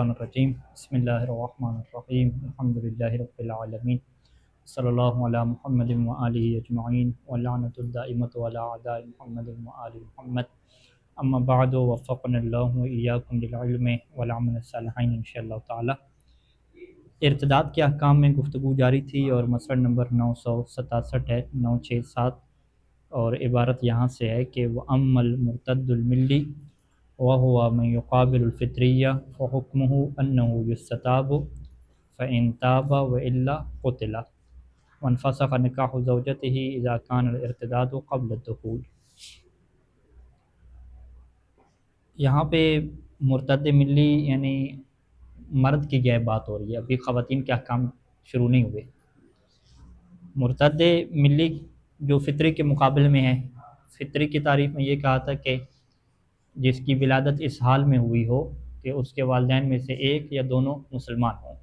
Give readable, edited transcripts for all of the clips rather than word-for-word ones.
الرجیم بسم اللہ الرحمن الرحیم الحمد للہ رب العالمین صلی اللہ علی محمد وآلہ اجمعین ولعنۃ الدائمۃ علی اعداء محمد وآل محمد اما بعد وفقنا اللہ وإیاکم للعلم والعمل الصالحین انشاءاللہ تعالی۔ ارتداد کے احکام میں گفتگو جاری تھی اور مسئلہ نمبر 967 ہے 967، اور عبارت یہاں سے ہے کہ وَأَمَّا الْمُرْتَدُّ الْمِلِّ وَهُوَ مَنْ يُقَابِلُ الْفِطْرِيَّةَ فَحُكْمُهُ أَنَّهُ يُسْتَتَابُ فَإِنْ تَابَ وَإِلَّا قُتِلَ وَانْفَسَخَ نِكَاحُ زَوْجَتِهِ إِذَا كَانَ الْإِرْتِدَادُ قَبْلَ الدُّخُولِ۔ یہاں پہ مرتد ملی یعنی مرد کی جو ہے بات ہو رہی ہے، ابھی خواتین کے احکام شروع نہیں ہوئے۔ مرتد ملی جو فطری کے مقابلے میں ہے، فطری کی تعریف میں یہ کہا تھا کہ جس کی ولادت اس حال میں ہوئی ہو کہ اس کے والدین میں سے ایک یا دونوں مسلمان ہوں،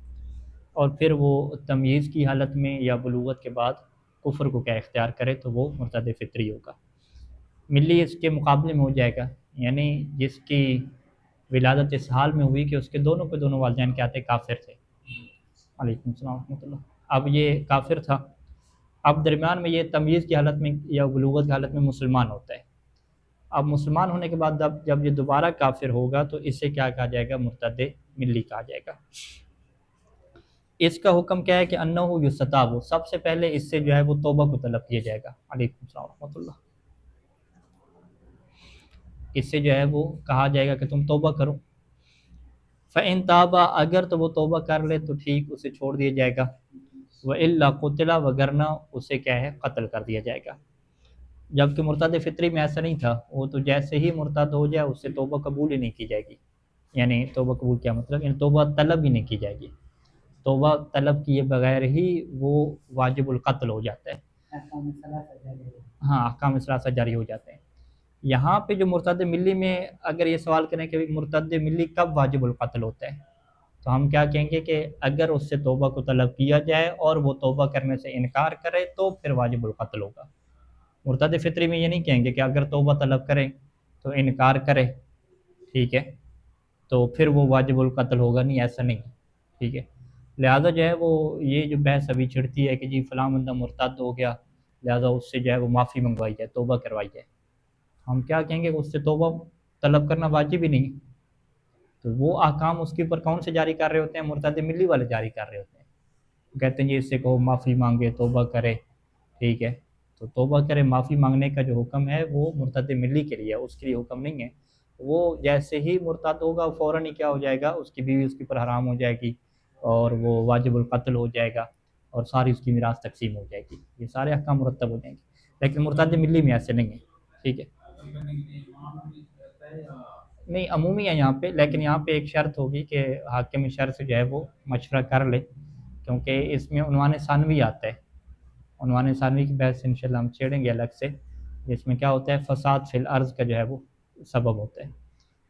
اور پھر وہ تمییز کی حالت میں یا بلوغت کے بعد کفر کو کیا اختیار کرے تو وہ مرتد فطری ہوگا۔ ملی اس کے مقابلے میں ہو جائے گا، یعنی جس کی ولادت اس حال میں ہوئی کہ اس کے دونوں کے دونوں والدین کیا تھے، کافر تھے۔ علیکم السلام ورحمۃ اللہ۔ اب یہ کافر تھا، اب درمیان میں یہ تمییز کی حالت میں یا بلوغت کی حالت میں مسلمان ہوتا ہے۔ اب مسلمان ہونے کے بعد جب یہ دوبارہ کافر ہوگا تو اسے کیا کہا جائے گا، مرتد ملی کہا جائے گا۔ اس کا حکم کیا ہے کہ انہ یستتاب، سب سے پہلے اس سے جو ہے وہ توبہ کو طلب کیا جائے گا۔ علیکم السلام ورحمۃ اللہ۔ اس سے جو ہے وہ کہا جائے گا کہ تم توبہ کرو۔ فَإِن تَابَ، اگر تو وہ توبہ کر لے تو ٹھیک، اسے چھوڑ دیا جائے گا۔ وَإِلَّا قُتِلَ، وگرنہ اسے کیا ہے، قتل کر دیا جائے گا۔ جبکہ مرتد فطری میں ایسا نہیں تھا، وہ تو جیسے ہی مرتد ہو جائے اس سے توبہ قبول ہی نہیں کی جائے گی۔ یعنی توبہ قبول کیا مطلب، یعنی توبہ طلب ہی نہیں کی جائے گی، توبہ طلب کیے بغیر ہی وہ واجب القتل ہو جاتا ہے۔ ہاں، احکام ثلاثہ جاری ہو جاتے ہیں۔ یہاں پہ جو مرتد ملی میں اگر یہ سوال کریں کہ مرتد ملی کب واجب القتل ہوتا ہے، تو ہم کیا کہیں گے کہ اگر اس سے توبہ کو طلب کیا جائے اور وہ توبہ کرنے سے انکار کرے تو پھر واجب القتل ہوگا۔ مرتد فطری میں یہ نہیں کہیں گے کہ اگر توبہ طلب کرے تو انکار کرے، ٹھیک ہے، تو پھر وہ واجب القتل ہوگا، نہیں، ایسا نہیں، ٹھیک ہے۔ لہذا جو ہے وہ یہ جو بحث ابھی چھڑتی ہے کہ جی فلاں بندہ مرتد ہو گیا لہذا اس سے جو ہے وہ معافی منگوائی جائے، توبہ کروائی جائے، ہم کیا کہیں گے کہ اس سے توبہ طلب کرنا واجب ہی نہیں، تو وہ احکام اس کے اوپر کون سے جاری کر رہے ہوتے ہیں، مرتد ملی والے جاری کر رہے ہوتے ہیں۔ کہتے ہیں جی اس سے کہو معافی مانگے، توبہ کرے، ٹھیک ہے، تو توبہ کرے، معافی مانگنے کا جو حکم ہے وہ مرتد ملی کے لیے ہے، اس کے لیے حکم نہیں ہے۔ وہ جیسے ہی مرتد ہوگا فوراً ہی کیا ہو جائے گا، اس کی بیوی اس کے اوپر حرام ہو جائے گی اور وہ واجب القتل ہو جائے گا اور ساری اس کی میراث تقسیم ہو جائے گی، یہ سارے احکام مرتب ہو جائیں گے۔ لیکن مرتد ملی میں ایسے نہیں ہے، ٹھیک ہے، نہیں عمومی ہے یہاں پہ، لیکن یہاں پہ ایک شرط ہوگی کہ حاکم شرع سے جو ہے وہ مشورہ کر لے، کیونکہ اس میں عنوان ثانوی آتا ہے، عنوان ثانوی کی بحث انشاءاللہ ہم چھیڑیں گے الگ سے، جس میں کیا ہوتا ہے، فساد فی الارض کا جو ہے وہ سبب ہوتا ہے۔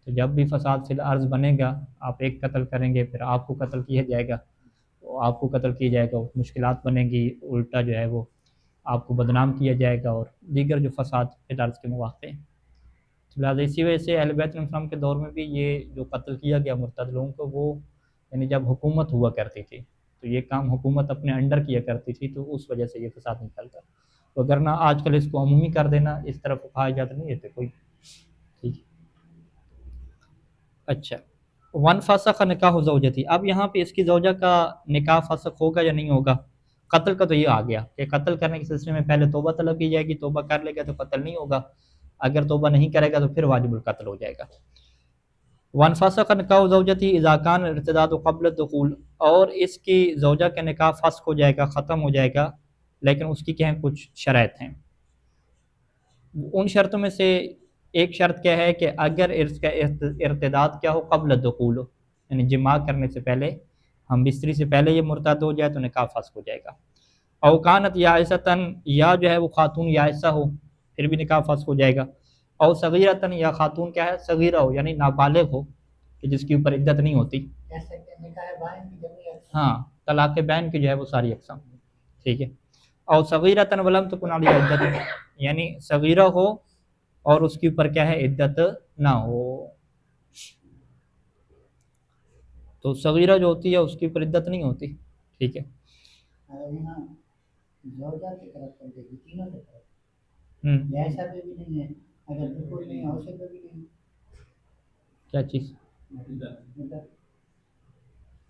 تو جب بھی فساد فی الارض بنے گا، آپ ایک قتل کریں گے پھر آپ کو قتل کیا جائے گا، آپ کو قتل کیا جائے گا، مشکلات بنیں گی، الٹا جو ہے وہ آپ کو بدنام کیا جائے گا اور دیگر جو فساد فی الارض کے مواقع ہیں۔ لہٰذا اسی وجہ سے اہل بیت علیہ السلام کے دور میں بھی یہ جو قتل کیا گیا مرتد لوگوں کو، وہ یعنی جب حکومت ہوا کرتی تھی تو یہ کام حکومت اپنے انڈر کیا کرتی تھی، تو اس وجہ سے یہ فساد نکلتا، وگرنہ آج کل اس کو عمومی کر دینا، اس طرف اجازت نہیں دیتے کوئی، ٹھیک ہے۔ اچھا، ون فسخ نکاح زوجتی، اب یہاں پہ اس کی زوجہ کا نکاح فسخ ہوگا یا نہیں ہوگا؟ قتل کا تو یہ آ گیا کہ قتل کرنے کے سلسلے میں پہلے توبہ طلب کی جائے گی، توبہ کر لے گا تو قتل نہیں ہوگا، اگر توبہ نہیں کرے گا تو پھر واجب القتل ہو جائے گا۔ ون فسخ نکاح زوجتی اذا کان ارتداد قبل الدخول، اور اس کی زوجہ کا نکاح فسخ ہو جائے گا، ختم ہو جائے گا، لیکن اس کی کیا ہیں، کچھ شرائط ہیں۔ ان شرطوں میں سے ایک شرط کیا ہے کہ اگر اس کا ارتداد کیا ہو، قبل الدخول ہو، یعنی جماع کرنے سے پہلے، ہم بستری سے پہلے یہ مرتد ہو جائے تو نکاح فسخ ہو جائے گا۔ اوکانت یائسۃً، یا جو ہے وہ خاتون یائسہ ہو پھر بھی نکاح فسخ ہو جائے گا۔ او صغیرۃً، یا خاتون کیا ہے، صغیرہ ہو یعنی نابالغ ہو کہ جس کے اوپر عدت نہیں ہوتی، ہاں، طلاق بین کی جو ہے وہ ساری اقسام، ٹھیک ہے۔ او صغیرۃً ولم تکن علیہا عدۃ، یعنی صغیرہ ہو اور اس کے اوپر کیا ہے، عدت نہ ہو۔ تو صغیرہ جو ہوتی ہے اس کی پر عدت نہیں ہوتی. ٹھیک ہے. زوجہ کی طرف کر دے گی تینوں کی طرف ہوں ایسا پہ بھی نہیں ہے اگر بالکل نہیں ہے اسے پہ بھی نہیں کیا چیز؟ مطلب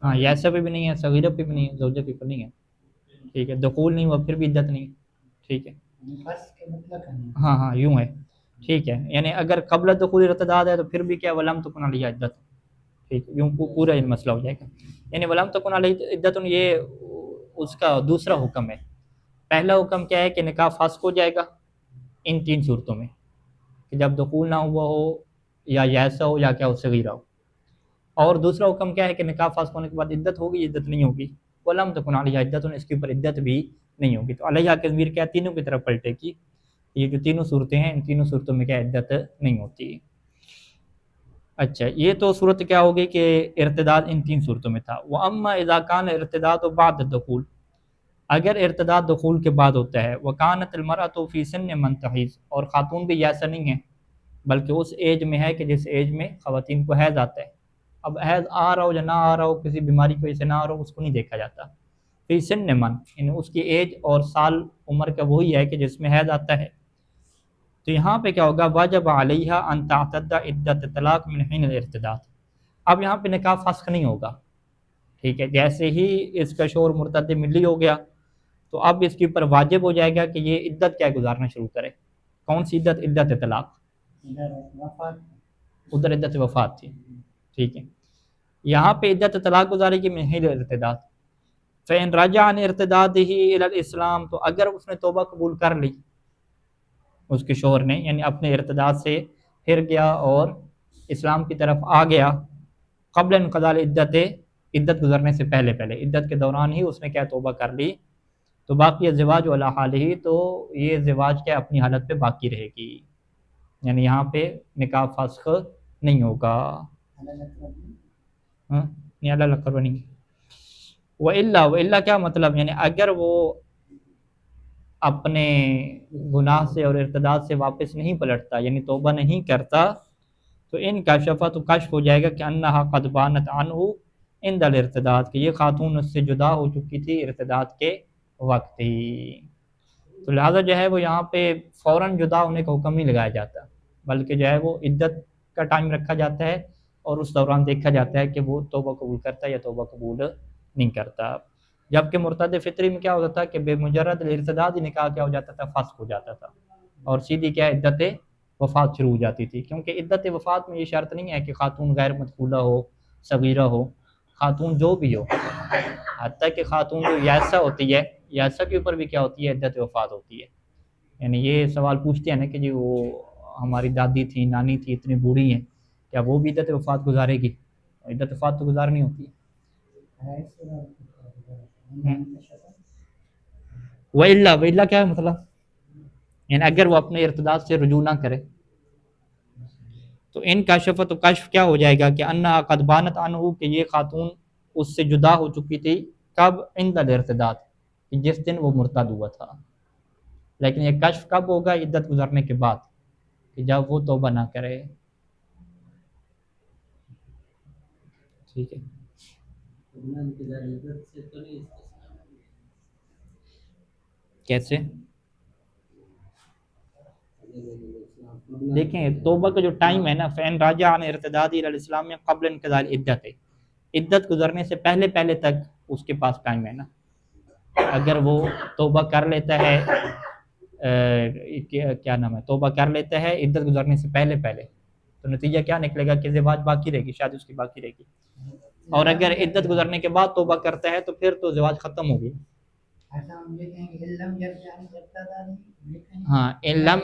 ہاں یاسا پہ بھی نہیں ہے، صغیرہ پہ بھی نہیں ہے، زوجہ پہ بھی نہیں ہے. ٹھیک ہے. دخول نہیں ہوا پھر بھی عدت نہیں. ٹھیک ہے. بس کے مطلب کرنا ہاں ہاں یوں ہے. ٹھیک ہے. یعنی اگر قبل دخول ارتداد ہے تو پھر بھی کیا ولم تکن علیہ عدت. ٹھیک ہے. یوں پورا یہ مسئلہ ہو جائے گا. یعنی ولم تکن علیہ عدت یہ اس کا دوسرا حکم ہے. پہلا حکم کیا ہے کہ نکاح فاسق ہو جائے گا ان 3 صورتوں میں، کہ جب دخول نہ ہوا ہو یا یاسا ہو یا کیا اس سے غیرہ ہو. اور دوسرا حکم کیا ہے کہ نکاح فاسق ہونے کے بعد عدت ہوگی، عدت نہیں ہوگی. ولم تکن علیہ عدت، اس کے اوپر عدت بھی نہیں ہوگی. تو علیہ کے ضمیر کیا تینوں کی طرف پلٹے گی. یہ جو تینوں صورتیں ہیں ان تینوں صورتوں میں کیا عدت نہیں ہوتی. اچھا یہ تو صورت کیا ہوگی کہ ارتداد ان 3 صورتوں میں تھا. واما اذا کان ارتداد بعد الدخول، اگر ارتداد دخول کے بعد ہوتا ہے، وکانت المرأة فی سن منتحیز، اور خاتون بھی ایسا نہیں ہے بلکہ اس ایج میں ہے کہ جس ایج میں خواتین کو حیض آتا ہے. اب حیض آ رہا ہو یا نہ آ رہا ہو، کسی بیماری کی وجہ سے نہ آ رہا ہو، اس کو نہیں دیکھا جاتا. فی سن من یعنی اس کی ایج اور سال عمر کا وہی ہے کہ جس میں حیض آتا ہے. تو یہاں پہ کیا ہوگا، واجب علیہ ان تعتد عدت طلاق من حین الارتداد. اب یہاں پہ نکاح فسخ نہیں ہوگا. ٹھیک ہے. جیسے ہی اس کا شوہر مرتد ملی ہو گیا تو اب اس کے اوپر واجب ہو جائے گا کہ یہ عدت کیا گزارنا شروع کرے. کون سی عدت؟ عدت طلاق. ادھر عدت وفات تھی. ٹھیک ہے. یہاں پہ عدت طلاق گزارے گی من حین الارتداد. فإن رجع عن ارتداده إلى الاسلام، تو اگر اس نے توبہ قبول کر لی اس کے شوہر نے، یعنی اپنے ارتداد سے پھر گیا اور اسلام کی طرف آ گیا، قبل انقضاء العدت، عدت گزرنے سے پہلے عدت کے دوران ہی اس نے کیا توبہ کر لی، تو باقی الزواج علی حالہ، تو یہ زواج کیا اپنی حالت پہ باقی رہے گی. یعنی یہاں پہ نکاح فسخ نہیں ہوگا. ہاں نہیں اللہ لکھر نہیں. وَإِلَّا کیا مطلب، یعنی اگر وہ اپنے گناہ سے اور ارتداد سے واپس نہیں پلٹتا، یعنی توبہ نہیں کرتا، تو ان کا شفا تو کشف ہو جائے گا کہ انہا قد بانت عنہ عند الارتداد، کہ یہ خاتون اس سے جدا ہو چکی تھی ارتداد کے وقت ہی. تو لہٰذا جو ہے وہ یہاں پہ فوراً جدا ہونے کا حکم نہیں لگایا جاتا، بلکہ جو ہے وہ عدت کا ٹائم رکھا جاتا ہے اور اس دوران دیکھا جاتا ہے کہ وہ توبہ قبول کرتا ہے یا توبہ قبول نہیں کرتا. جبکہ مرتد فطری میں کیا ہوتا تھا کہ بے مجرد ارتداد ہی نکاح کیا ہو جاتا تھا، فسخ ہو جاتا تھا، اور سیدھی کیا عدت وفات شروع ہو جاتی تھی. کیونکہ عدت وفات میں یہ شرط نہیں ہے کہ خاتون غیر مدخولہ ہو، صغیرہ ہو، خاتون جو بھی ہو، حتیٰ کہ خاتون جو یاسا ہوتی ہے، یاسا کے اوپر بھی کیا ہوتی ہے، عدت وفات ہوتی ہے. یعنی یہ سوال پوچھتے ہیں نا کہ جی وہ ہماری دادی تھی، نانی تھی، اتنی بوڑھی ہیں، کیا وہ بھی عدت وفات گزارے گی؟ عدت وفات تو گزارنی ہوتی ہے. وَإِلَّا کیا ہے مطلب، یعنی اگر وہ اپنے ارتداد سے رجوع نہ کرے تو ان کا شفت و کشف کیا ہو جائے گا کہ انہا قد بانت عنہ، کہ یہ خاتون اس سے جدا ہو چکی تھی. کب؟ عند الارتداد، کہ جس دن وہ مرتد ہوا تھا. لیکن یہ کشف کب ہوگا؟ عدت گزرنے کے بعد، کہ جب وہ توبہ نہ کرے. ٹھیک ہے. کیسے دیکھیں توبہ کا جو ٹائم ہے نا، فین راجع عن ارتدادی الاسلام میں قبل انقضاء العدت ہے، عدت گزرنے سے پہلے تک اس کے پاس ٹائم ہے نا. اگر وہ توبہ کر لیتا ہے کیا نام ہے، توبہ کر لیتا ہے عدت گزرنے سے پہلے تو نتیجہ کیا نکلے گا کہ زواج باقی رہے گی، شادی اس کی باقی رہے گی. اور اگر عدت گزرنے کے بعد توبہ کرتا ہے تو پھر تو زواج ختم ہو گیا. ہاں علم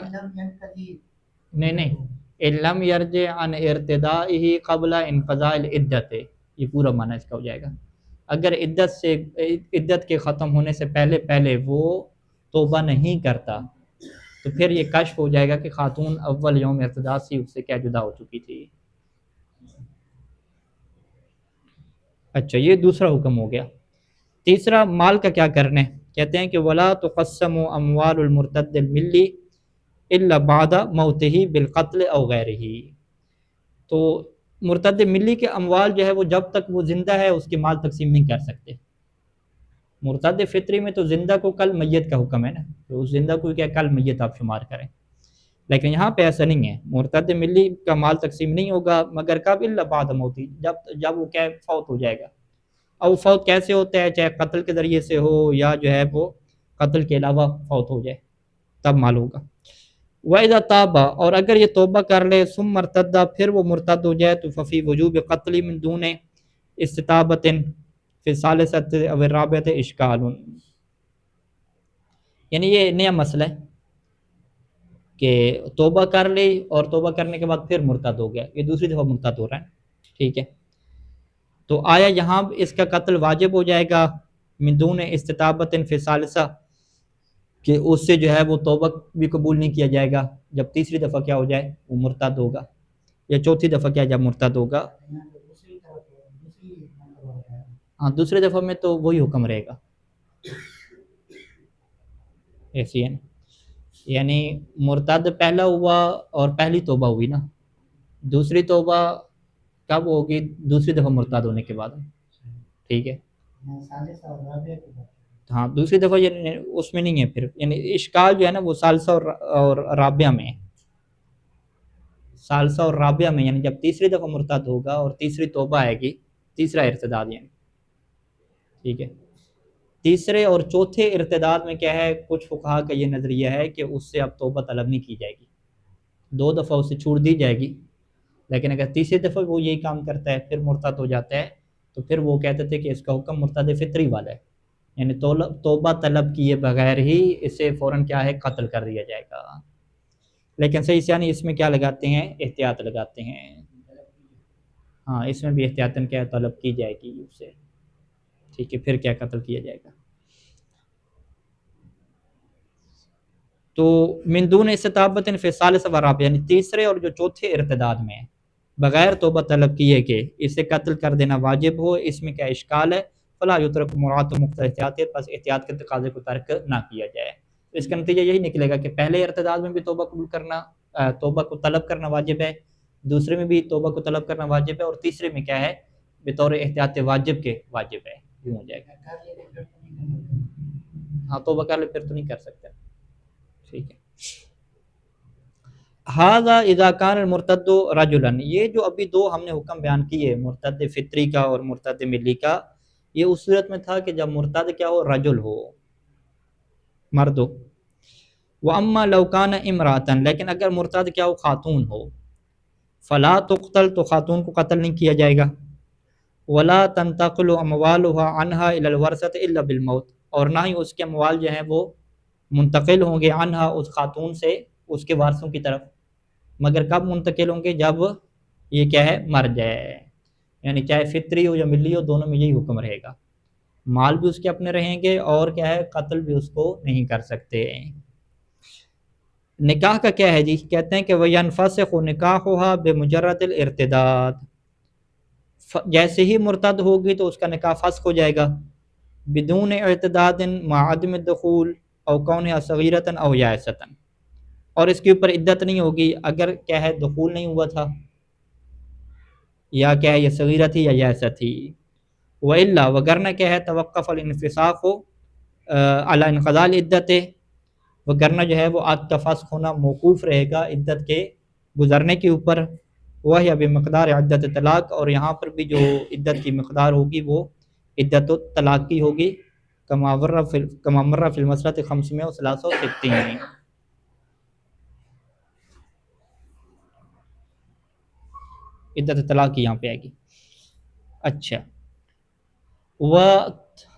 نہیں علم یرجع عن ارتدائه قبل انقضاء العدت، یہ پورا معنی اس کا ہو جائے گا. اگر عدت کے ختم ہونے سے پہلے وہ توبہ نہیں کرتا تو پھر یہ کشف ہو جائے گا کہ خاتون اول یوم ارتداد سے اس سے کیا جدا ہو چکی تھی. اچھا یہ دوسرا حکم ہو گیا. تیسرا مال کا کیا کرنے، کہتے ہیں کہ ولا تقسم اموال المرتد الملی الا بعد موتہ بالقتل او غیرہ. تو مرتد ملی کے اموال جو ہے وہ جب تک وہ زندہ ہے اس کے مال تقسیم نہیں کر سکتے. مرتد فطری میں تو زندہ کو کل میت کا حکم ہے نا، تو اس زندہ کو کیا کل میت آپ شمار کریں. لیکن یہاں پہ ایسا نہیں ہے، مرتد ملی کا مال تقسیم نہیں ہوگا مگر کب الا بعد موتی، جب وہ کیا فوت ہو جائے گا. اور وہ فوت کیسے ہوتا ہے، چاہے قتل کے ذریعے سے ہو یا جو ہے وہ قتل کے علاوہ فوت ہو جائے تب مال ہوگا. وَإِذَا تَابَ، اور اگر یہ توبہ کر لے ثم مرتدہ پھر وہ مرتد ہو جائے تو ففی وجوب قتل من دون استطابۃ فی الثالثۃ او الرابعۃ اشکال. یعنی یہ نیا مسئلہ ہے کہ توبہ کر لی اور توبہ کرنے کے بعد پھر مرتد ہو گیا، یہ دوسری دفعہ مرتد ہو رہا ہے. ٹھیک ہے، تو آیا یہاں اس کا قتل واجب ہو جائے گا من دون استطابۃ فی الثالثہ، کہ اس سے جو ہے وہ توبہ بھی قبول نہیں کیا جائے گا جب تیسری دفعہ کیا ہو جائے وہ مرتد ہوگا، یا چوتھی دفعہ کیا جب مرتد ہوگا. یہاں پہ دوسری طرف دوسری نمبر ہو رہا ہے. ہاں دوسری دفعہ میں تو وہی حکم رہے گا. ایسی ہے نا، یعنی مرتد پہلا ہوا اور پہلی توبہ ہوئی نا، دوسری توبہ کب ہوگی؟ دوسری دفعہ مرتد ہونے کے بعد. ٹھیک ہے، یہاں ثالثہ اور رابعہ کی بات ہے. ہاں دوسری دفعہ یعنی اس میں نہیں ہے پھر، یعنی اشکال جو ہے نا وہ ثالثہ اور رابعہ میں ہے. ثالثہ اور رابعہ میں یعنی جب تیسری دفعہ مرتد ہوگا اور تیسری توبہ آئے گی، تیسرا ارتداد یعنی. ٹھیک ہے، تیسرے اور چوتھے ارتداد میں کیا ہے، کچھ فقہا کا یہ نظریہ ہے کہ اس سے اب توبہ طلب نہیں کی جائے گی، 2 دفعہ اسے چھوڑ دی جائے گی. لیکن اگر تیسری دفعہ وہ یہی کام کرتا ہے پھر مرتد ہو جاتا ہے تو پھر وہ کہتے تھے کہ اس کا حکم مرتد فطری والا ہے، یعنی توبہ طلب کیے بغیر ہی اسے فوراً کیا ہے قتل کر دیا جائے گا. لیکن صحیح سیانی اس میں کیا لگاتے ہیں، احتیاط لگاتے ہیں. ہاں اس میں بھی احتیاطاً کیا طلب کی جائے گی اس سے. ٹھیک ہے، پھر کیا قتل کیا جائے گا. تو من دون استطابۃ فی الثالث و الرابع، یعنی تیسرے اور جو چوتھے ارتداد میں ہے بغیر توبہ طلب کیے کہ اسے قتل کر دینا واجب ہو، اس میں کیا اشکال ہے. فلا یترک مراعاۃ مقتضی احتیاط، بس احتیاط کے تقاضے کو ترک نہ کیا جائے. اس کا نتیجہ یہی نکلے گا کہ پہلے ارتداد میں بھی توبہ قبول کرنا، توبہ کو طلب کرنا واجب ہے، دوسرے میں بھی توبہ کو طلب کرنا واجب ہے، اور تیسرے میں کیا ہے بطور احتیاط واجب کے واجب ہے. یوں ہو جائے گا. کر لیے پھر تو نہیں کرنا. ہاں توبہ کر لے پھر تو نہیں کر سکتا. ٹھیک ہے. ھذا اذا کان المرتد رجلا، یہ جو ابھی 2 ہم نے حکم بیان کیے مرتد فطری کا اور مرتد ملی کا، یہ اس صورت میں تھا کہ جب مرتد کیا ہو، رجل ہو، مرد ہو. واما لو کان امراتا، لیکن اگر مرتد کیا ہو خاتون ہو، فلا تقتل، تو خاتون کو قتل نہیں کیا جائے گا. ولا تنتقل اموالها عنها الى الورثه الا بالموت، اور نہ ہی اس کے اموال جو ہیں وہ منتقل ہوں گے عنہا اس خاتون سے اس کے وارثوں کی طرف، مگر کب منتقل ہوں گے؟ جب یہ کیا ہے مر جائے. یعنی چاہے فطری ہو یا ملی ہو دونوں میں یہی حکم رہے گا، مال بھی اس کے اپنے رہیں گے اور کیا ہے قتل بھی اس کو نہیں کر سکتے. نکاح کا کیا ہے جی، کہتے ہیں کہ وَيَنْفَسِخُ نِكَاحُهَا بِمُجَرَّدِ الْإِرْتِدَادِ، جیسے ہی مرتد ہوگی تو اس کا نکاح فسخ ہو جائے گا بدون ارتداد مع عدم الدخول او کونها صغیرۃ او یائسۃ، اور اس کے اوپر عدت نہیں ہوگی اگر کیا ہے دخول نہیں ہوا تھا یا کیا ہے یہ صغیرہ تھی یا یائسہ تھی. وَإِلَّا، وگرنہ کیا ہے توقف الانفساق علی انقضاء العدت، وگرنہ جو ہے وہ عقد کا فسخ ہونا موقوف رہے گا عدت کے گزرنے کے اوپر. وہی بمقدار عدت طلاق، اور یہاں پر بھی جو عدت کی مقدار ہوگی وہ عدت طلاق کی ہوگی. کما مر فی المسألۃ 563، عدت طلاق کی یہاں پہ آئے گی. اچھا،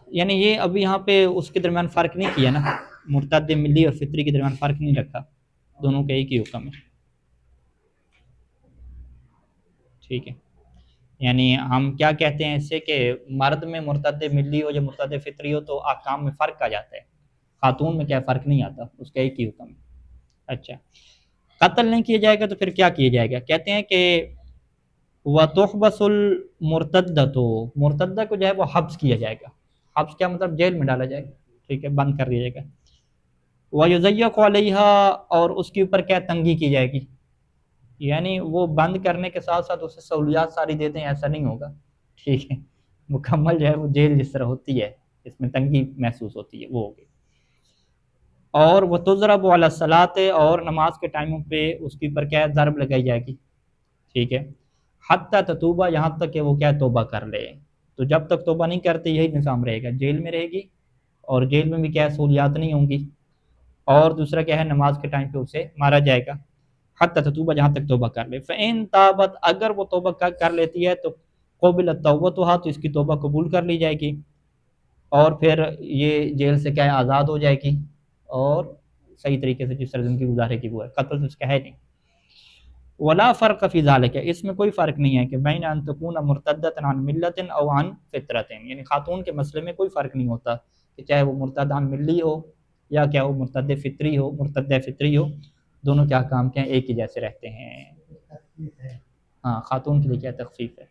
یعنی یہ ابھی یہاں پہ اس کے درمیان فرق نہیں کیا نا، مرتد ملی اور فطری کے درمیان فرق نہیں رکھا، دونوں کا ایک ہی حکم ہے. ٹھیک ہے، یعنی ہم کیا کہتے ہیں اس سے کہ مرد میں مرتد ملی ہو یا مرتد فطری ہو تو احکام میں فرق آ جاتا ہے، خاتون میں کیا فرق نہیں آتا، اس کا ایک ہی حکم ہے. اچھا، قتل نہیں کیا جائے گا تو پھر کیا کیا جائے گا؟ کہتے ہیں کہ وَتُحْبَسُ الْمُرْتَدَّةُ، مرتدہ کو جو ہے وہ حبس کیا جائے گا. حبس کیا مطلب؟ جیل میں ڈالا جائے گا. ٹھیک ہے، بند کر دیا جائے گا. وَيُضَيَّقُ عَلَيْهَا، اور اس کے اوپر کیا تنگی کی جائے گی، یعنی وہ بند کرنے کے ساتھ ساتھ اسے سہولیات ساری دے دیں، ایسا نہیں ہوگا، ٹھیک ہے، مکمل جو ہے وہ جیل جس طرح ہوتی ہے اس میں تنگی محسوس ہوتی ہے وہ ہوگی۔ اور وہ تضرب علی الصلاۃ، اور نماز کے ٹائموں پہ اس کے اوپر کیا ہے، ضرب لگائی جائے گی، ٹھیک ہے، حتیٰ تتوبہ، یہاں تک کہ وہ کیا ہے، توبہ کر لے۔ تو جب تک توبہ نہیں کرتے یہی نظام رہے گا، جیل میں رہے گی، اور جیل میں بھی کیا ہے، سہولیات نہیں ہوں گی، اور دوسرا کیا ہے، نماز کے ٹائم پہ اسے مارا جائے گا، حتی تتوبہ، جہاں تک توبہ کر لے۔ فَإِن تابت، اگر وہ توبہ کر لیتی ہے تو قبلت توبتها، تو اس کی توبہ قبول کر لی جائے گی، اور پھر یہ جیل سے کیا ہے، آزاد ہو جائے گی، اور صحیح طریقے سے جس طرح زندگی گزارے گی وہ ہے، قتل تو اس کا ہے نہیں۔ ولا فرق فی ذالک، اس میں کوئی فرق نہیں ہے کہ بین ان تکون مرتدۃ عن ملت او عن فطرۃ، یعنی خاتون کے مسئلے میں کوئی فرق نہیں ہوتا کہ چاہے وہ مرتد عن ملی ہو یا کیا وہ مرتد فطری ہو، دونوں کیا کام کے ہیں، ایک ہی جیسے رہتے ہیں۔ تخفیف ہے۔ ہاں، خاتون کے لیے کیا تخفیف ہے۔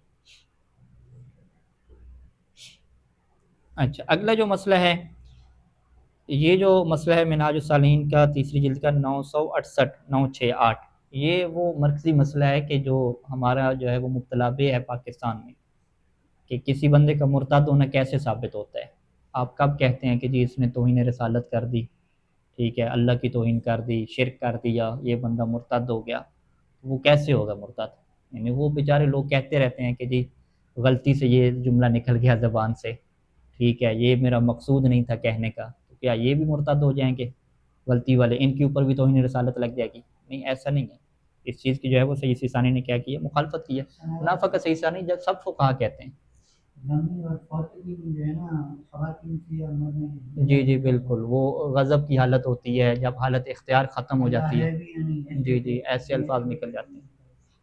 اچھا، اگلا جو مسئلہ ہے، یہ جو مسئلہ ہے منہاج الصالحین کا تیسری جلد کا 968 968، یہ وہ مرکزی مسئلہ ہے کہ جو ہمارا جو ہے وہ مبتلا بے ہے پاکستان میں، کہ کسی بندے کا مرتد ہونا کیسے ثابت ہوتا ہے۔ آپ کب کہتے ہیں کہ جی اس نے توہین رسالت کر دی، ٹھیک ہے، اللہ کی توہین کر دی، شرک کر دیا، یہ بندہ مرتد ہو گیا، وہ کیسے ہوگا مرتد؟ یعنی وہ بیچارے لوگ کہتے رہتے ہیں کہ جی غلطی سے یہ جملہ نکل گیا زبان سے، ٹھیک ہے، یہ میرا مقصود نہیں تھا کہنے کا، تو کیا یہ بھی مرتد ہو جائیں گے غلطی والے، ان کے اوپر بھی توہین رسالت لگ جائے گی؟ نہیں، ایسا نہیں ہے۔ اس چیز کی جو ہے وہ صحیح سیسانی نے کیا کی ہے، مخالفت کی ہے، نہ فقط صحیح سیسانی، جب سب فقہا کہتے ہیں۔ زمین اور فوت کی جو ہے نا خواتین کی اور مرنے کی، جی جی بالکل، وہ غضب کی حالت ہوتی ہے جب حالت اختیار ختم ہو جاتی ہے، جی جی ایسے الفاظ نکل جاتے ہیں۔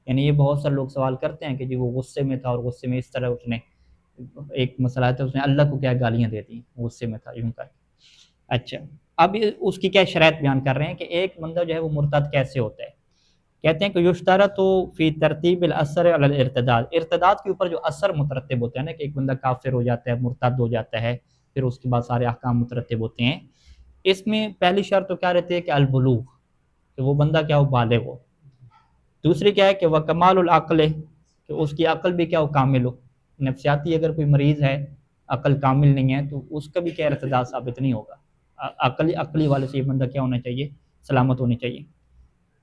یعنی یہ بہت سارے لوگ سوال کرتے ہیں کہ جی وہ غصے میں تھا، اور غصے میں اس طرح اس نے، ایک مسئلہ ہے تو اس نے اللہ کو کیا گالیاں دے دی، غصے میں تھا یوں کر کے۔ اچھا، اب اس کی کیا شرائط بیان کر رہے ہیں کہ ایک بندہ جو ہے وہ مرتد کیسے ہوتا ہے۔ کہتے ہیں کہ یشترط فی ترتیب الاثر علی الارتداد، ارتداد کے اوپر جو اثر مترتب ہوتے ہیں نا، کہ ایک بندہ کافر ہو جاتا ہے، مرتد ہو جاتا ہے، پھر اس کے بعد سارے احکام مترتب ہوتے ہیں، اس میں پہلی شرط تو کیا رہتی ہے کہ البلوغ، کہ وہ بندہ کیا ہو، بالغ ہو۔ دوسری کیا ہے کہ وہ کمال العقل، کہ اس کی عقل بھی کیا ہو، کامل ہو۔ نفسیاتی اگر کوئی مریض ہے، عقل کامل نہیں ہے، تو اس کا بھی کیا ارتداد ثابت نہیں ہوگا، عقلی والے سے یہ بندہ کیا ہونا چاہیے، سلامت ہونی چاہیے۔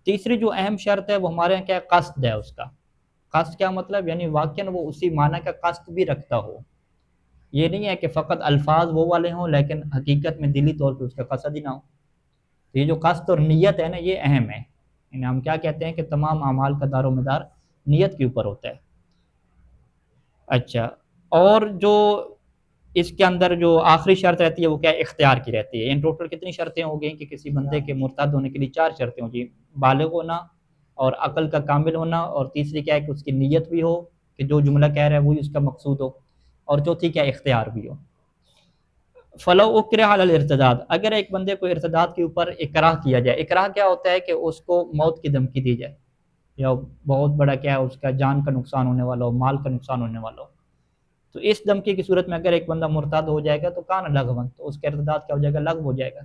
تیسری جو اہم شرط ہے وہ ہمارے یہاں کیا قصد ہے اس کا۔ قصد کیا مطلب، یعنی واقعاً وہ اسی معنی کا قصد بھی رکھتا ہو، یہ نہیں ہے کہ فقط الفاظ وہ والے ہوں لیکن حقیقت میں دلی طور پہ اس کا قصد ہی نہ ہو۔ یہ جو قصد اور نیت ہے نا، یہ اہم ہے، یعنی ہم کیا کہتے ہیں کہ تمام اعمال کا دار و مدار نیت کے اوپر ہوتا ہے۔ اچھا، اور جو اس کے اندر جو آخری شرط رہتی ہے وہ کیا اختیار کی رہتی ہے۔ ان ٹوٹل کتنی شرطیں ہو گئیں کہ کسی بندے کے مرتد ہونے کے لیے 4 شرطیں ہوں جی، بالغ ہونا، اور عقل کا کامل ہونا، اور تیسری کیا ہے کہ اس کی نیت بھی ہو کہ جو جملہ کہہ رہا ہے وہی اس کا مقصود ہو، اور چوتھی کیا اختیار بھی ہو۔ فلو اکرہ علی الارتداد، اگر ایک بندے کو ارتداد کے اوپر اکراہ کیا جائے، اکراہ کیا ہوتا ہے کہ اس کو موت کی دھمکی دی جائے، یا بہت بڑا کیا ہے اس کا جان کا نقصان ہونے والا ہو، مال کا نقصان ہونے والا ہو، تو اس دھمکی کی صورت میں اگر ایک بندہ مرتد ہو جائے گا تو کان لغون، تو اس کا ارتداد کیا ہو جائے گا، لغو ہو جائے گا۔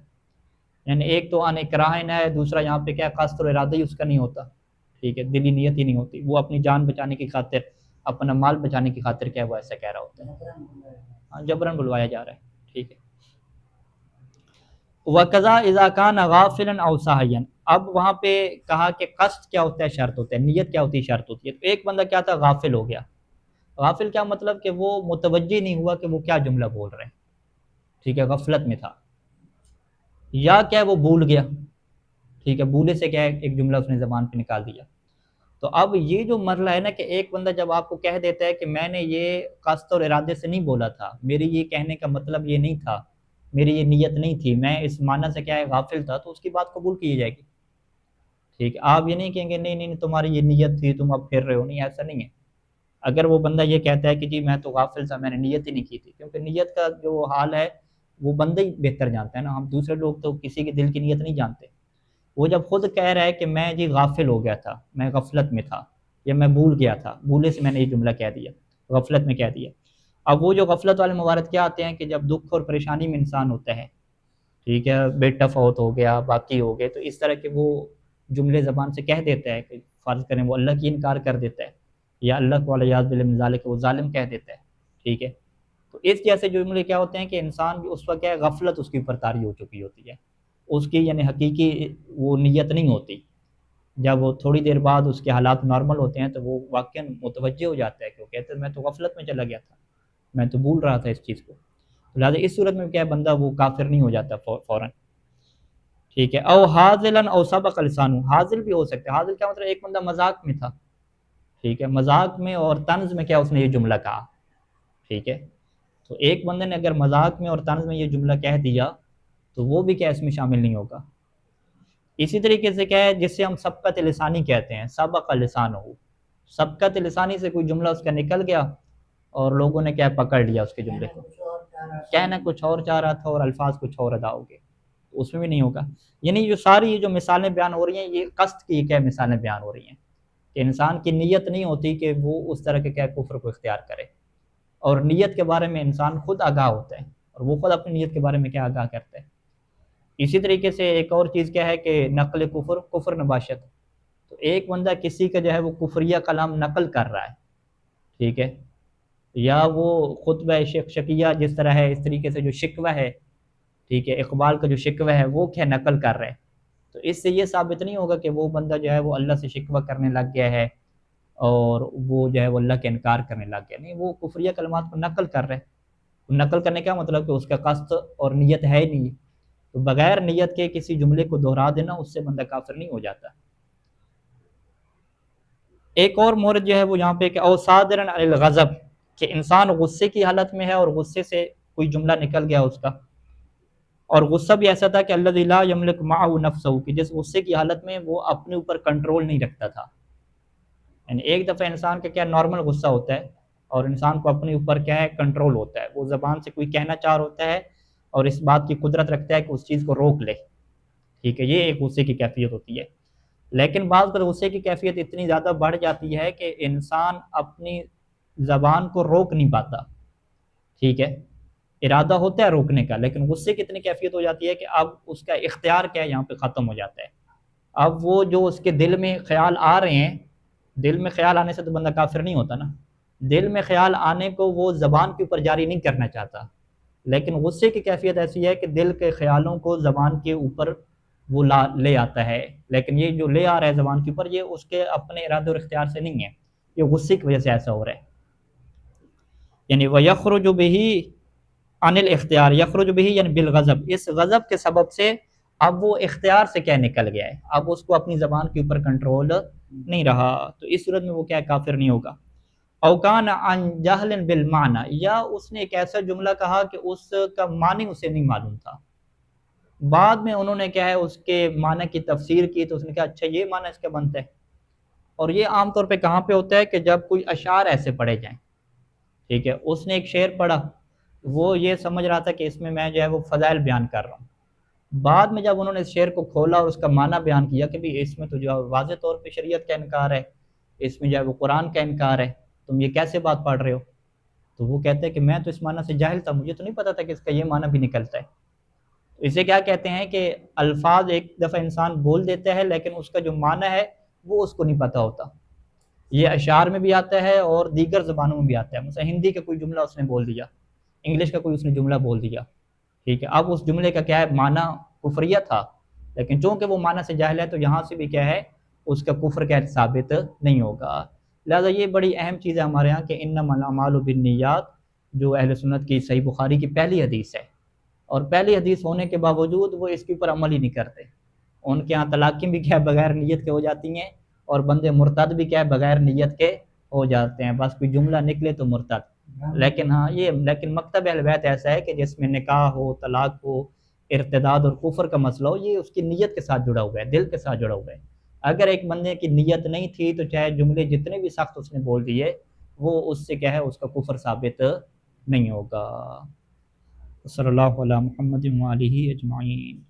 یعنی ایک تو ان اکراہن ہے، دوسرا یہاں پہ کیا قصد اور ارادہ ہی اس کا نہیں ہوتا، ٹھیک ہے، دلی نیت ہی نہیں ہوتی، وہ اپنی جان بچانے کی خاطر، اپنا مال بچانے کی خاطر کیا وہ ایسا کہہ رہا ہوتا ہے، ہاں جبرن بلوایا جا رہا ہے، ٹھیک ہے۔ وَقَضَا اِذَا كَانَ غَافِلًا أَوْ سَاهِيًا، اب وہاں پہ کہا کہ قصد کیا ہوتا ہے، شرط ہوتا ہے، نیت کیا ہوتی ہے، شرط ہوتی ہے۔ تو ایک بندہ کیا تھا، غافل ہو گیا، غافل کیا مطلب کہ وہ متوجہ نہیں ہوا کہ وہ کیا جملہ بول رہے ہیں، ٹھیک ہے، غفلت میں تھا، یا کیا وہ بھول گیا، ٹھیک ہے، بھولے سے کیا ہے ایک جملہ اس نے زبان پہ نکال دیا۔ تو اب یہ جو مرحلہ ہے نا کہ ایک بندہ جب آپ کو کہہ دیتا ہے کہ میں نے یہ قصد اور ارادے سے نہیں بولا تھا، میری یہ کہنے کا مطلب یہ نہیں تھا، میری یہ نیت نہیں تھی، میں اس معنی سے کیا ہے غافل تھا، تو اس کی بات قبول کی جائے گی، ٹھیک ہے۔ آپ یہ نہیں کہیں گے نہیں نہیں تمہاری یہ نیت تھی، تم اب پھر رہے ہو، نہیں ایسا نہیں ہے۔ اگر وہ بندہ یہ کہتا ہے کہ جی میں تو غافل تھا، میں نے نیت ہی نہیں کی تھی، کیونکہ نیت کا جو حال ہے وہ بندہ ہی بہتر جانتا ہے نا، ہم دوسرے لوگ تو کسی کے دل کی نیت نہیں جانتے۔ وہ جب خود کہہ رہا ہے کہ میں جی غافل ہو گیا تھا، میں غفلت میں تھا، یا میں بھول گیا تھا، بھولے سے میں نے یہ جملہ کہہ دیا، غفلت میں کہہ دیا۔ اب وہ جو غفلت والے موارد کیا آتے ہیں کہ جب دکھ اور پریشانی میں انسان ہوتا ہے، ٹھیک ہے، بیٹا فوت ہو گیا، باقی ہو گئے، تو اس طرح کے وہ جملے زبان سے کہہ دیتا ہے کہ فرض کریں وہ اللہ کی انکار کر دیتا ہے یا اللہ کو ولیاذ باللہ من ذالک وہ ظالم کہہ دیتا ہے، ٹھیک ہے، تو اس جیسے جملے کیا ہوتے ہیں کہ انسان اس وقت کیا ہے غفلت اس کے اوپر طاری ہو چکی ہوتی ہے، اس کی یعنی حقیقی وہ نیت نہیں ہوتی، جب وہ تھوڑی دیر بعد اس کے حالات نارمل ہوتے ہیں تو وہ واقعاً متوجہ ہو جاتا ہے کہ وہ کہتے ہیں میں تو غفلت میں چلا گیا تھا، میں تو بھول رہا تھا اس چیز کو، لہٰذا اس صورت میں کیا ہے بندہ وہ کافر نہیں ہو جاتا فوراً، ٹھیک ہے۔ او حاضلاً او سبق لسانہ، حاضل بھی ہو سکتا ہے، حاضل کیا مطلب ایک بندہ مذاق میں تھا، ٹھیک ہے، مذاق میں اور طنز میں کیا اس نے یہ جملہ کہا، ٹھیک ہے، تو ایک بندے نے اگر مذاق میں اور طنز میں یہ جملہ کہہ دیا تو وہ بھی کیا اس میں شامل نہیں ہوگا۔ اسی طریقے سے کیا ہے جس سے ہم سبقت لسانی کہتے ہیں، سبق لسانہ، سبقت لسانی سے کوئی جملہ اس کا نکل گیا اور لوگوں نے کیا پکڑ لیا اس کے جملے کو، کہنا کچھ اور چاہ رہا تھا اور الفاظ کچھ اور ادا ہو گئے، اس میں بھی نہیں ہوگا۔ یعنی جو ساری یہ جو مثالیں بیان ہو رہی ہیں یہ قصد کی کیا مثالیں بیان ہو رہی ہیں کہ انسان کی نیت نہیں ہوتی کہ وہ اس طرح کے کیا کفر کو اختیار کرے، اور نیت کے بارے میں انسان خود آگاہ ہوتا ہے اور وہ خود اپنی نیت کے بارے میں کیا آگاہ کرتا ہے۔ اسی طریقے سے ایک اور چیز کیا ہے کہ نقل کفر، کفر نباشت، تو ایک بندہ کسی کا جو ہے وہ کفریہ کلام نقل کر رہا ہے، ٹھیک ہے، یا وہ خطبہ شکیہ جس طرح ہے اس طریقے سے جو شکوہ ہے، ٹھیک ہے، اقبال کا جو شکوہ ہے وہ کیا نقل کر رہے ہیں، تو اس سے یہ ثابت نہیں ہوگا کہ وہ بندہ جو ہے وہ اللہ سے شکوہ کرنے لگ گیا ہے اور وہ جو ہے وہ اللہ کے انکار کرنے لگ گیا، نہیں، وہ کفریہ کلمات کو نقل کر رہے ہیں، نقل کرنے کا مطلب کہ اس کا قصد اور نیت ہے ہی نہیں، تو بغیر نیت کے کسی جملے کو دہرا دینا اس سے بندہ کافر نہیں ہو جاتا۔ ایک اور مورد جو ہے وہ یہاں پہ کہ او صادرا علی الغضب، کہ انسان غصے کی حالت میں ہے اور غصے سے کوئی جملہ نکل گیا اس کا، اور غصہ بھی ایسا تھا کہ الذی لا یملک معه نفسه، کہ جس غصے کی حالت میں وہ اپنے اوپر کنٹرول نہیں رکھتا تھا، یعنی ایک دفعہ انسان کا کیا نارمل غصہ ہوتا ہے اور انسان کو اپنے اوپر کیا ہے کنٹرول ہوتا ہے، وہ زبان سے کوئی کہنا چاہ ہوتا ہے اور اس بات کی قدرت رکھتا ہے کہ اس چیز کو روک لے، ٹھیک ہے، یہ ایک غصے کی کیفیت ہوتی ہے۔ لیکن بعض پر غصے کی کیفیت اتنی زیادہ بڑھ جاتی ہے کہ انسان اپنی زبان کو روک نہیں پاتا، ٹھیک ہے، ارادہ ہوتا ہے روکنے کا لیکن غصے کی اتنی کیفیت ہو جاتی ہے کہ اب اس کا اختیار کیا ہے یہاں پہ ختم ہو جاتا ہے، اب وہ جو اس کے دل میں خیال آ رہے ہیں، دل میں خیال آنے سے تو بندہ کافر نہیں ہوتا نا، دل میں خیال آنے کو وہ زبان کے اوپر جاری نہیں کرنا چاہتا، لیکن غصے کی کیفیت ایسی ہے کہ دل کے خیالوں کو زبان کے اوپر وہ لے آتا ہے، لیکن یہ جو لے آ رہا ہے زبان کے اوپر یہ اس کے اپنے ارادے اور اختیار سے نہیں ہے، یہ غصے کی وجہ سے ایسا ہو رہا ہے، یعنی وَيَخْرُجُ بِهِ عن الاختیار، یخرج بہ یعنی بالغضب، اس غضب کے سبب سے اب وہ اختیار سے کیا نکل گیا ہے، اب اس کو اپنی زبان کے اوپر کنٹرول نہیں رہا، تو اس صورت میں وہ کیا کافر نہیں ہوگا۔ او کان عن جہل بالمعنی، یا اس نے ایک ایسا جملہ کہا کہ اس کا معنی اسے نہیں معلوم تھا، بعد میں انہوں نے کیا ہے اس کے معنی کی تفسیر کی تو اس نے کہا اچھا یہ معنی اس کا بنتا ہے، اور یہ عام طور پہ کہاں پہ ہوتا ہے کہ جب کوئی اشعار ایسے پڑھے جائیں، ٹھیک ہے، اس نے ایک شعر پڑھا، وہ یہ سمجھ رہا تھا کہ اس میں میں جو ہے وہ فضائل بیان کر رہا ہوں، بعد میں جب انہوں نے اس شعر کو کھولا اور اس کا معنی بیان کیا کہ بھی اس میں تو جو ہے واضح طور پہ شریعت کا انکار ہے، اس میں جو ہے وہ قرآن کا انکار ہے، تم یہ کیسے بات پڑھ رہے ہو، تو وہ کہتے ہیں کہ میں تو اس معنی سے جاہل تھا، مجھے تو نہیں پتا تھا کہ اس کا یہ معنی بھی نکلتا ہے، تو اسے کیا کہتے ہیں کہ الفاظ ایک دفعہ انسان بول دیتا ہے لیکن اس کا جو معنی ہے وہ اس کو نہیں پتا ہوتا، یہ اشعار میں بھی آتا ہے اور دیگر زبانوں میں بھی آتا ہے، مثلا ہندی کا کوئی جملہ اس نے بول دیا، انگلش کا کوئی اس نے جملہ بول دیا، ٹھیک ہے، اب اس جملے کا کیا ہے معنی کفریہ تھا، لیکن چونکہ وہ معنی سے جاہل ہے تو یہاں سے بھی کیا ہے اس کا کفر کیا ثابت نہیں ہوگا، لہذا یہ بڑی اہم چیز ہے ہمارے ہاں کہ انما الاعمال بالنیات، جو اہل سنت کی صحیح بخاری کی پہلی حدیث ہے، اور پہلی حدیث ہونے کے باوجود وہ اس کے اوپر عمل ہی نہیں کرتے، ان کے ہاں طلاقیں بھی کیا بغیر نیت کے ہو جاتی ہیں اور بندے مرتد بھی کیا بغیر نیت کے ہو جاتے ہیں، بس کوئی جملہ نکلے تو مرتد، لیکن ہاں لیکن مکتب اہل بیت ایسا ہے کہ جس میں نکاح ہو، طلاق ہو، ارتداد اور کفر کا مسئلہ ہو، یہ اس کی نیت کے ساتھ جڑا ہوا ہے، دل کے ساتھ جڑا ہوا ہے، اگر ایک بندے کی نیت نہیں تھی تو چاہے جملے جتنے بھی سخت اس نے بول دیے وہ اس سے کیا ہے اس کا کفر ثابت نہیں ہوگا۔ صلی اللہ علیہ محمد و آلہ اجمعین۔